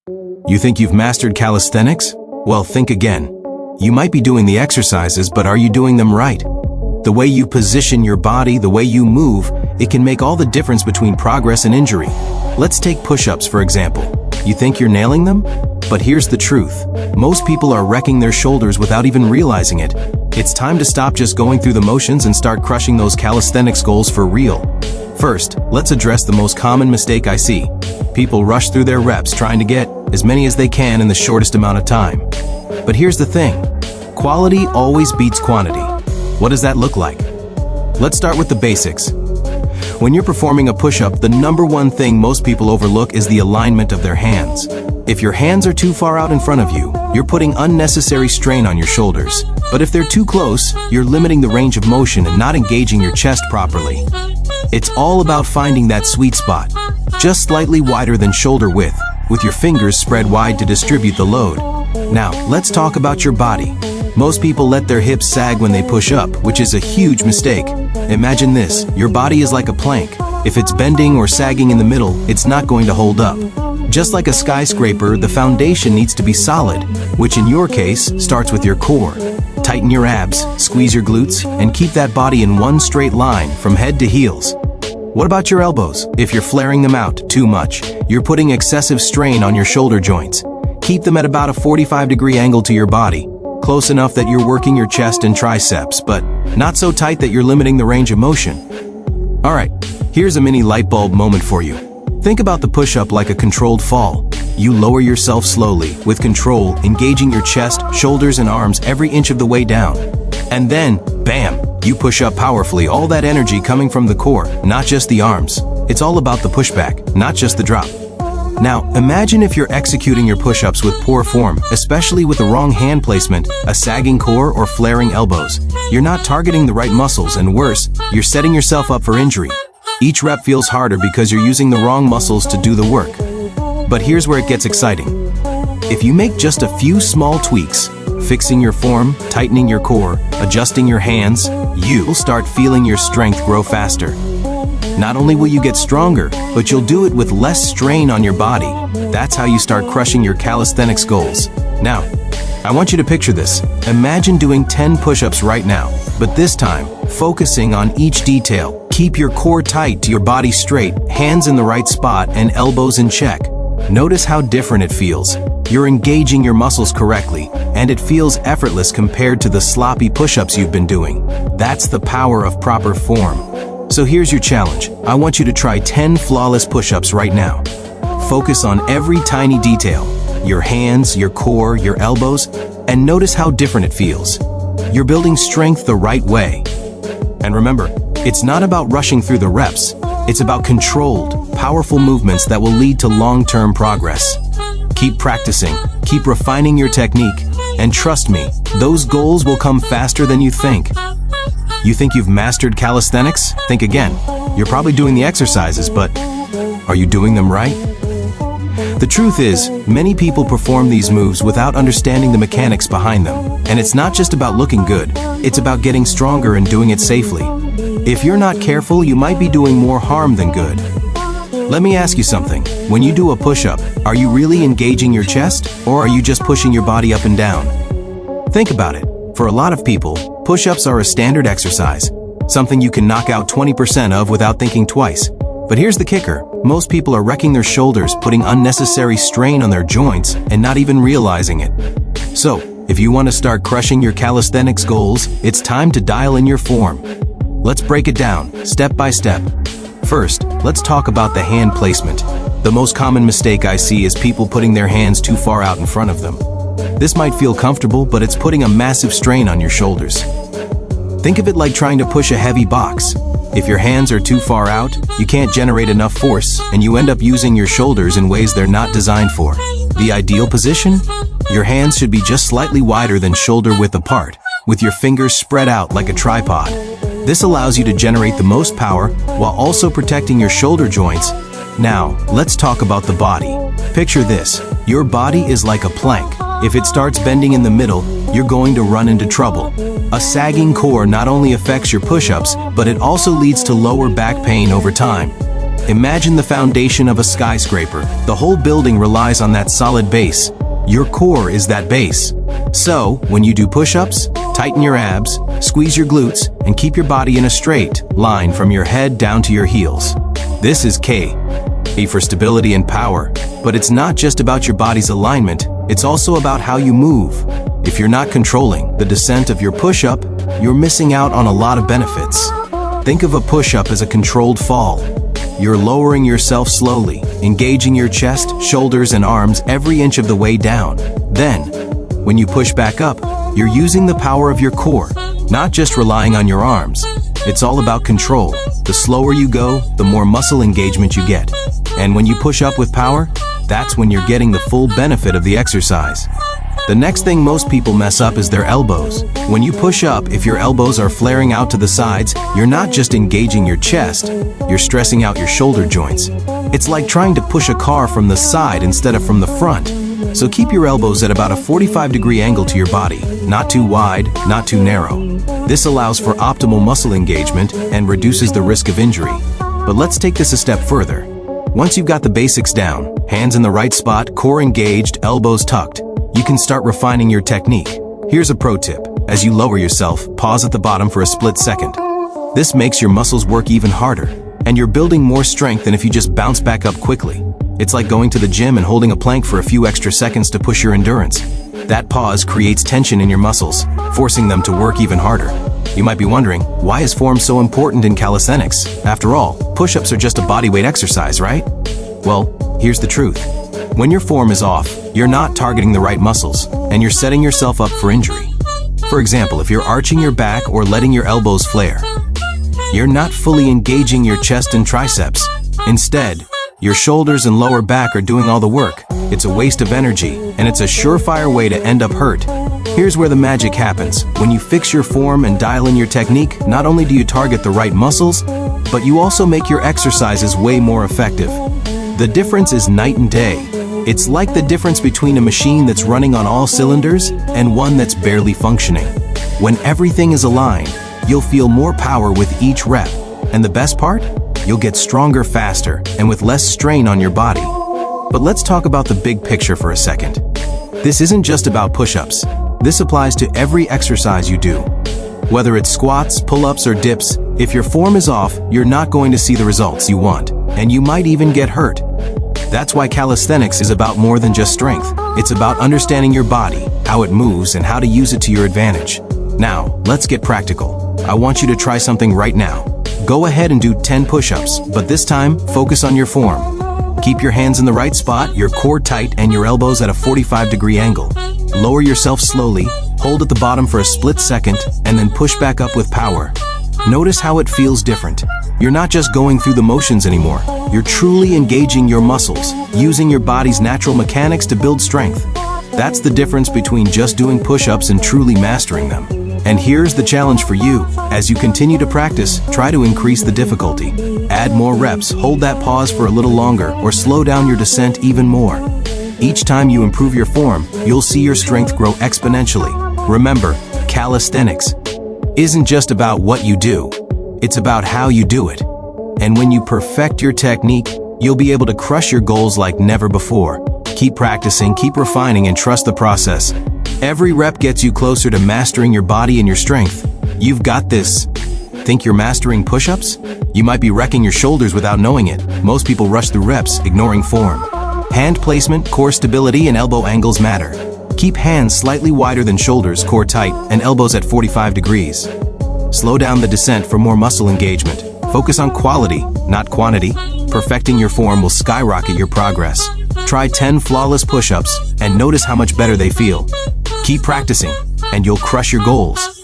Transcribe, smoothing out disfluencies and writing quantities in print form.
You think you've mastered calisthenics? Well, think again. You might be doing the exercises, but are you doing them right? The way you position your body, the way you move, it can make all the difference between progress and injury. Let's take push-ups, for example. You think you're nailing them? But here's the truth. Most people are wrecking their shoulders without even realizing it. It's time to stop just going through the motions and start crushing those calisthenics goals for real. First, let's address the most common mistake I see. People rush through their reps trying to get as many as they can in the shortest amount of time. But here's the thing. Quality always beats quantity. What does that look like? Let's start with the basics. When you're performing a push-up, the number one thing most people overlook is the alignment of their hands. If your hands are too far out in front of you, you're putting unnecessary strain on your shoulders. But if they're too close, you're limiting the range of motion and not engaging your chest properly. It's all about finding that sweet spot, just slightly wider than shoulder width, with your fingers spread wide to distribute the load. Now, let's talk about your body. Most people let their hips sag when they push up, which is a huge mistake. Imagine this, your body is like a plank. If it's bending or sagging in the middle, it's not going to hold up. Just like a skyscraper, the foundation needs to be solid, which in your case starts with your core. Tighten your abs, squeeze your glutes, and keep that body in one straight line from head to heels. What about your elbows? If you're flaring them out too much, you're putting excessive strain on your shoulder joints. Keep them at about a 45-degree angle to your body, close enough that you're working your chest and triceps, but not so tight that you're limiting the range of motion. Alright, here's a mini light bulb moment for you. Think about the push-up like a controlled fall. You lower yourself slowly, with control, engaging your chest, shoulders, and arms every inch of the way down. And then, bam, you push up powerfully, all that energy coming from the core, not just the arms. It's all about the pushback, not just the drop. Now, imagine if you're executing your push-ups with poor form, especially with the wrong hand placement, a sagging core, or flaring elbows. You're not targeting the right muscles, and worse, you're setting yourself up for injury. Each rep feels harder because you're using the wrong muscles to do the work. But here's where it gets exciting. If you make just a few small tweaks, fixing your form, tightening your core, adjusting your hands, you'll start feeling your strength grow faster. Not only will you get stronger, but you'll do it with less strain on your body. That's how you start crushing your calisthenics goals. Now, I want you to picture this. Imagine doing 10 push-ups right now, but this time, focusing on each detail. Keep your core tight, your body straight, hands in the right spot, and elbows in check. Notice how different it feels. You're engaging your muscles correctly, and it feels effortless compared to the sloppy push-ups you've been doing. That's the power of proper form. So here's your challenge. I want you to try 10 flawless push-ups right now. Focus on every tiny detail, your hands, your core, your elbows, and notice how different it feels. You're building strength the right way. And remember, it's not about rushing through the reps. It's about controlled, powerful movements that will lead to long-term progress. Keep practicing, keep refining your technique, and trust me, those goals will come faster than you think. You think you've mastered calisthenics? Think again. You're probably doing the exercises, but are you doing them right? The truth is, many people perform these moves without understanding the mechanics behind them. And it's not just about looking good, it's about getting stronger and doing it safely. If you're not careful, you might be doing more harm than good. Let me ask you something. When you do a push-up, are you really engaging your chest, or are you just pushing your body up and down? Think about it. For a lot of people, push-ups are a standard exercise, something you can knock out 20% of without thinking twice. But here's the kicker. Most people are wrecking their shoulders, putting unnecessary strain on their joints, and not even realizing it. So, if you want to start crushing your calisthenics goals, it's time to dial in your form. Let's break it down, step by step. First, let's talk about the hand placement. The most common mistake I see is people putting their hands too far out in front of them. This might feel comfortable, but it's putting a massive strain on your shoulders. Think of it like trying to push a heavy box. If your hands are too far out, you can't generate enough force, and you end up using your shoulders in ways they're not designed for. The ideal position? Your hands should be just slightly wider than shoulder width apart, with your fingers spread out like a tripod. This allows you to generate the most power while also protecting your shoulder joints. Now, let's talk about the body. Picture this. Your body is like a plank. If it starts bending in the middle, you're going to run into trouble. A sagging core not only affects your push-ups, but it also leads to lower back pain over time. Imagine the foundation of a skyscraper. The whole building relies on that solid base. Your core is that base. So, when you do push-ups, tighten your abs, squeeze your glutes, and keep your body in a straight line from your head down to your heels. This is K for stability and power. But it's not just about your body's alignment, it's also about how you move. If you're not controlling the descent of your push-up, you're missing out on a lot of benefits. Think of a push-up as a controlled fall. You're lowering yourself slowly, engaging your chest, shoulders, and arms every inch of the way down. Then, when you push back up, you're using the power of your core, not just relying on your arms. It's all about control. The slower you go, the more muscle engagement you get. And when you push up with power, that's when you're getting the full benefit of the exercise. The next thing most people mess up is their elbows. When you push up, if your elbows are flaring out to the sides, you're not just engaging your chest, you're stressing out your shoulder joints. It's like trying to push a car from the side instead of from the front. So keep your elbows at about a 45-degree angle to your body, not too wide, not too narrow. This allows for optimal muscle engagement and reduces the risk of injury. But let's take this a step further. Once you've got the basics down, hands in the right spot, core engaged, elbows tucked, you can start refining your technique. Here's a pro tip. As you lower yourself, pause at the bottom for a split second. This makes your muscles work even harder, and you're building more strength than if you just bounce back up quickly. It's like going to the gym and holding a plank for a few extra seconds to push your endurance. That pause creates tension in your muscles, forcing them to work even harder. You might be wondering, why is form so important in calisthenics? After all, push-ups are just a bodyweight exercise, right? Well, here's the truth. When your form is off, you're not targeting the right muscles, and you're setting yourself up for injury. For example, if you're arching your back or letting your elbows flare, you're not fully engaging your chest and triceps. Instead, your shoulders and lower back are doing all the work. It's a waste of energy, and it's a surefire way to end up hurt. Here's where the magic happens. When you fix your form and dial in your technique, not only do you target the right muscles, but you also make your exercises way more effective. The difference is night and day. It's like the difference between a machine that's running on all cylinders and one that's barely functioning. When everything is aligned, you'll feel more power with each rep. And the best part? You'll get stronger faster and with less strain on your body. But let's talk about the big picture for a second. This isn't just about push-ups. This applies to every exercise you do. Whether it's squats, pull-ups, or dips, if your form is off, you're not going to see the results you want, and you might even get hurt. That's why calisthenics is about more than just strength. It's about understanding your body, how it moves, and how to use it to your advantage. Now, let's get practical. I want you to try something right now. Go ahead and do 10 push-ups, but this time, focus on your form. Keep your hands in the right spot, your core tight, and your elbows at a 45-degree angle. Lower yourself slowly, hold at the bottom for a split second, and then push back up with power. Notice how it feels different. You're not just going through the motions anymore. You're truly engaging your muscles, using your body's natural mechanics to build strength. That's the difference between just doing push-ups and truly mastering them. And here's the challenge for you. As you continue to practice, try to increase the difficulty. Add more reps, hold that pause for a little longer, or slow down your descent even more. Each time you improve your form, you'll see your strength grow exponentially. Remember, calisthenics isn't just about what you do, it's about how you do it. And when you perfect your technique, you'll be able to crush your goals like never before. Keep practicing, keep refining, and trust the process. Every rep gets you closer to mastering your body and your strength. You've got this. Think you're mastering push-ups? You might be wrecking your shoulders without knowing it. Most people rush through reps, ignoring form. Hand placement, core stability, and elbow angles matter. Keep hands slightly wider than shoulders, core tight, and elbows at 45 degrees. Slow down the descent for more muscle engagement. Focus on quality, not quantity. Perfecting your form will skyrocket your progress. Try 10 flawless push-ups and notice how much better they feel. Keep practicing, and you'll crush your goals.